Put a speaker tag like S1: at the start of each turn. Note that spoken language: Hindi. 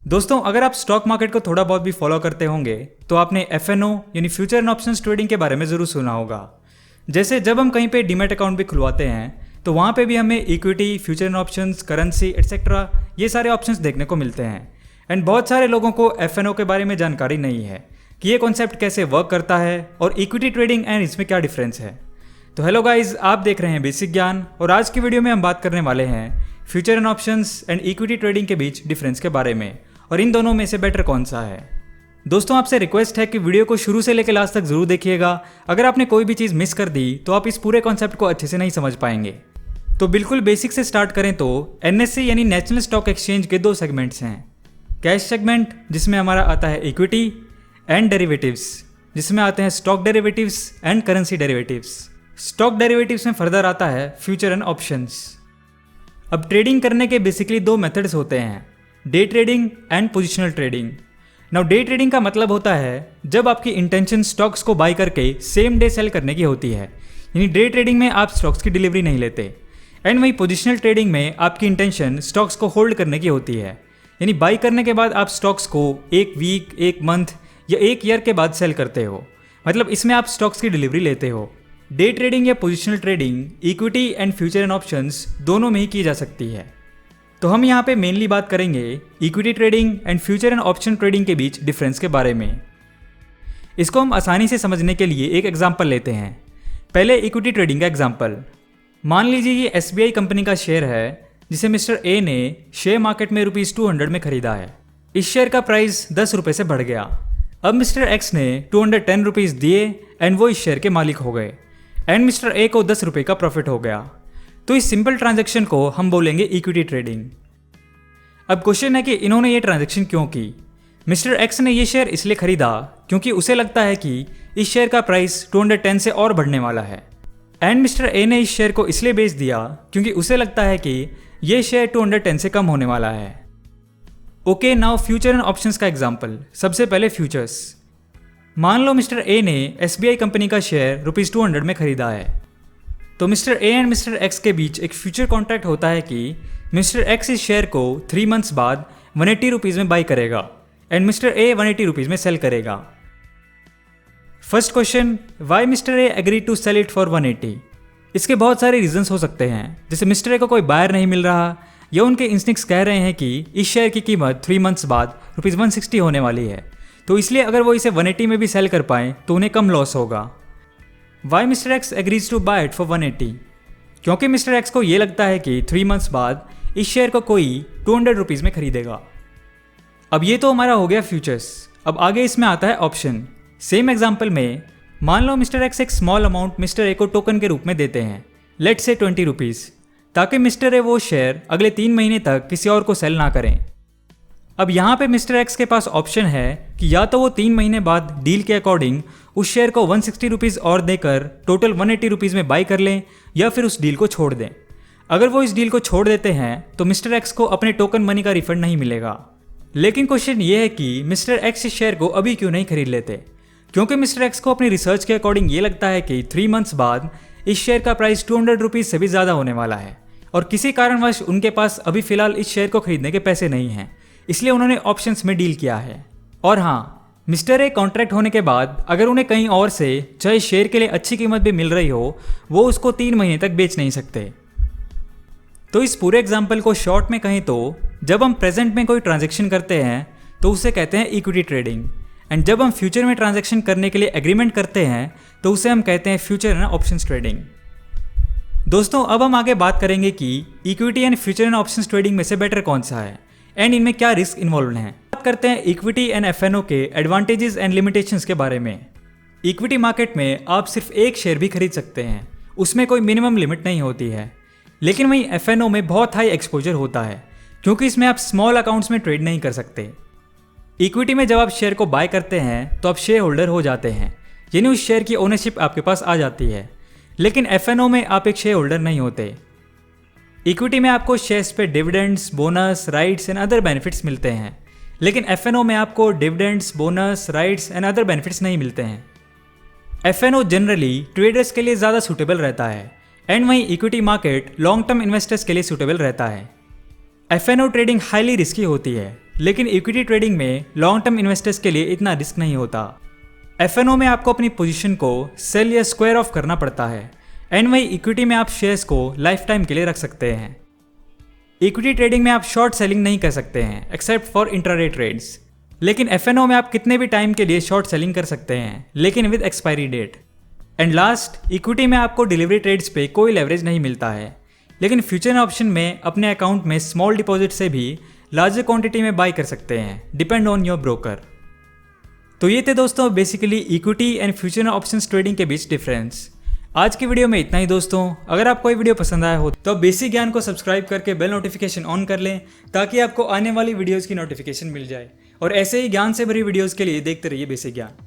S1: दोस्तों, अगर आप स्टॉक मार्केट को थोड़ा बहुत भी फॉलो करते होंगे तो आपने एफएनओ यानी फ्यूचर एंड ऑप्शंस ट्रेडिंग के बारे में ज़रूर सुना होगा। जैसे जब हम कहीं पे डीमैट अकाउंट भी खुलवाते हैं तो वहाँ पे भी हमें equity, future and options, currency etcetera ये सारे ऑप्शंस देखने को मिलते हैं। एंड बहुत सारे लोगों को एफएनओ के बारे में जानकारी नहीं है कि ये कॉन्सेप्ट कैसे वर्क करता है और इक्विटी ट्रेडिंग एंड इसमें क्या डिफरेंस है। तो हेलो गाइज, आप देख रहे हैं बेसिक ज्ञान और आज की वीडियो में हम बात करने वाले हैं future and options and equity trading के बीच डिफरेंस के बारे में और इन दोनों में से बेटर कौन सा है। दोस्तों, आपसे रिक्वेस्ट है कि वीडियो को शुरू से लेकर लास्ट तक जरूर देखिएगा। अगर आपने कोई भी चीज़ मिस कर दी तो आप इस पूरे कॉन्सेप्ट को अच्छे से नहीं समझ पाएंगे। तो बिल्कुल बेसिक से स्टार्ट करें तो एनएससी यानी नेशनल स्टॉक एक्सचेंज के दो सेगमेंट्स हैं। कैश सेगमेंट जिसमें हमारा आता है इक्विटी एंड डेरिवेटिव्स जिसमें आते हैं stock derivatives and currency derivatives. Stock derivatives में फर्दर आता है फ्यूचर एंड ऑप्शंस। अब ट्रेडिंग करने के बेसिकली दो मेथड्स होते हैं, day trading and positional trading. Now day trading का मतलब होता है जब आपकी इंटेंशन स्टॉक्स को बाय करके सेम डे सेल करने की होती है, यानी डे ट्रेडिंग में आप स्टॉक्स की डिलीवरी नहीं लेते। एंड वही पोजिशनल ट्रेडिंग में आपकी इंटेंशन स्टॉक्स को होल्ड करने की होती है, यानी बाई करने के बाद आप स्टॉक्स को एक वीक, एक मंथ या एक ईयर के बाद सेल करते हो, मतलब इसमें आप स्टॉक्स की डिलीवरी लेते हो। डे ट्रेडिंग या positional trading equity and future and options दोनों में ही की जा सकती है। तो हम यहाँ पे मेनली बात करेंगे equity trading and future and option trading के बीच डिफरेंस के बारे में। इसको हम आसानी से समझने के लिए एक एग्जांपल लेते हैं। पहले इक्विटी ट्रेडिंग का एग्जांपल। मान लीजिए ये एसबीआई कंपनी का शेयर है जिसे मिस्टर ए ने शेयर मार्केट में ₹200 में खरीदा है। इस शेयर का प्राइस 10 रुपये से बढ़ गया। अब मिस्टर एक्स ने ₹210 दिए एंड वो इस शेयर के मालिक हो गए एंड मिस्टर ए को 10 रुपये का प्रॉफिट हो गया। तो इस सिंपल ट्रांजैक्शन को हम बोलेंगे इक्विटी ट्रेडिंग। अब क्वेश्चन है कि इन्होंने ये ट्रांजैक्शन क्यों की। मिस्टर एक्स ने ये शेयर इसलिए खरीदा क्योंकि उसे लगता है कि इस शेयर का प्राइस 210 से और बढ़ने वाला है। एंड मिस्टर ए ने इस शेयर को इसलिए बेच दिया क्योंकि उसे लगता है कि ये शेयर 210 से कम होने वाला है। Okay, now future and options का एग्जाम्पल। सबसे पहले फ्यूचर्स। मान लो मिस्टर ए ने एसबीआई कंपनी का शेयर ₹200 में खरीदा है। तो mister A and mister x के बीच एक फ्यूचर कॉन्ट्रैक्ट होता है कि मिस्टर एक्स इस शेयर को 3 मंथ्स बाद ₹180 में बाई करेगा एंड मिस्टर ए ₹180 में सेल करेगा। First question, why mister A agree to sell it for 180? इसके बहुत सारे रीजंस हो सकते हैं, जैसे मिस्टर ए को कोई बायर नहीं मिल रहा या उनके इंस्टिंक्ट्स कह रहे हैं कि इस शेयर की कीमत 3 मंथ्स बाद ₹160 होने वाली है, तो इसलिए अगर वो इसे 180 में भी सेल कर पाएँ तो उन्हें कम लॉस होगा। Why mister X agrees to buy it for 180? क्योंकि मिस्टर एक्स को ये लगता है कि 3 मंथ्स बाद इस शेयर को कोई ₹200 में खरीदेगा। अब ये तो हमारा हो गया फ्यूचर्स। अब आगे इसमें आता है ऑप्शन। सेम एग्जाम्पल में मान लो मिस्टर एक्स एक स्मॉल अमाउंट मिस्टर ए को टोकन के रूप में देते हैं, लेट से ₹20, ताकि मिस्टर ए वो शेयर अगले 3 महीने तक किसी और को सेल ना करें। अब यहाँ पे मिस्टर एक्स के पास ऑप्शन है कि या तो वो 3 महीने बाद डील के अकॉर्डिंग उस शेयर को ₹160 और देकर टोटल ₹180 में बाई कर लें या फिर उस डील को छोड़ दें। अगर वो इस डील को छोड़ देते हैं तो मिस्टर एक्स को अपने टोकन मनी का रिफंड नहीं मिलेगा। लेकिन क्वेश्चन ये है कि मिस्टर एक्स इस शेयर को अभी क्यों नहीं खरीद लेते? क्योंकि मिस्टर एक्स को अपनी रिसर्च के अकॉर्डिंग ये लगता है कि 3 मंथ्स बाद इस शेयर का प्राइस ₹200 से भी ज़्यादा होने वाला है और किसी कारणवश उनके पास अभी फिलहाल इस शेयर को खरीदने के पैसे नहीं हैं, इसलिए उन्होंने ऑप्शंस में डील किया है। और हाँ, मिस्टर ए कॉन्ट्रैक्ट होने के बाद अगर उन्हें कहीं और से चाहे शेयर के लिए अच्छी कीमत भी मिल रही हो, वो उसको 3 महीने तक बेच नहीं सकते। तो इस पूरे एग्जाम्पल को शॉर्ट में कहें तो जब हम प्रेजेंट में कोई ट्रांजैक्शन करते हैं तो उसे कहते हैं इक्विटी ट्रेडिंग, एंड जब हम फ्यूचर में ट्रांजैक्शन करने के लिए एग्रीमेंट करते हैं तो उसे हम कहते हैं फ्यूचर एंड ऑप्शंस ट्रेडिंग। दोस्तों, अब हम आगे बात करेंगे कि equity and future and options trading में से बेटर कौन सा है एंड इनमें क्या रिस्क इन्वॉल्व हैं। बात करते हैं इक्विटी एंड एफएनओ के एडवांटेजेस एंड लिमिटेशंस के बारे में। इक्विटी मार्केट में आप सिर्फ एक शेयर भी खरीद सकते हैं, उसमें कोई मिनिमम लिमिट नहीं होती है। लेकिन वहीं एफएनओ में बहुत हाई एक्सपोजर होता है क्योंकि इसमें आप स्मॉल अकाउंट्स में ट्रेड नहीं कर सकते। इक्विटी में जब आप शेयर को बाय करते हैं तो आप शेयर होल्डर हो जाते हैं, यानी उस शेयर की ओनरशिप आपके पास आ जाती है। लेकिन एफएनओ में आप एक शेयर होल्डर नहीं होते। इक्विटी में आपको शेयर्स पे dividends, bonus, rights and other benefits मिलते हैं, लेकिन एफएनओ में आपको dividends, bonus, rights and other benefits नहीं मिलते हैं। एफएनओ जनरली ट्रेडर्स के लिए ज़्यादा सूटेबल रहता है एंड वहीं equity market long term investors के लिए सूटेबल रहता है। एफएनओ ट्रेडिंग हाईली रिस्की होती है लेकिन इक्विटी ट्रेडिंग में लॉन्ग टर्म इन्वेस्टर्स के लिए इतना रिस्क नहीं होता। एफएनओ में आपको अपनी पोजीशन को सेल या स्क्वायर ऑफ करना पड़ता है, एंड वही इक्विटी में आप शेयर्स को लाइफ टाइम के लिए रख सकते हैं। इक्विटी ट्रेडिंग में आप शॉर्ट सेलिंग नहीं कर सकते हैं एक्सेप्ट फॉर इंट्राडे ट्रेड्स, लेकिन एफएनओ में आप कितने भी टाइम के लिए शॉर्ट सेलिंग कर सकते हैं, लेकिन with expiry date. And last, equity में आपको डिलीवरी ट्रेड्स पे कोई लेवरेज नहीं मिलता है, लेकिन फ्यूचर ऑप्शन में अपने अकाउंट में स्मॉल डिपॉजिट से भी लार्जर क्वांटिटी में बाय कर सकते हैं, डिपेंड ऑन योर ब्रोकर। तो ये थे दोस्तों basically equity and future options trading के बीच डिफरेंस। आज की वीडियो में इतना ही दोस्तों। अगर आपको ये वीडियो पसंद आया हो तो बेसिक ज्ञान को सब्सक्राइब करके बेल नोटिफिकेशन ऑन कर लें, ताकि आपको आने वाली वीडियोस की नोटिफिकेशन मिल जाए। और ऐसे ही ज्ञान से भरी वीडियोस के लिए देखते रहिए बेसिक ज्ञान।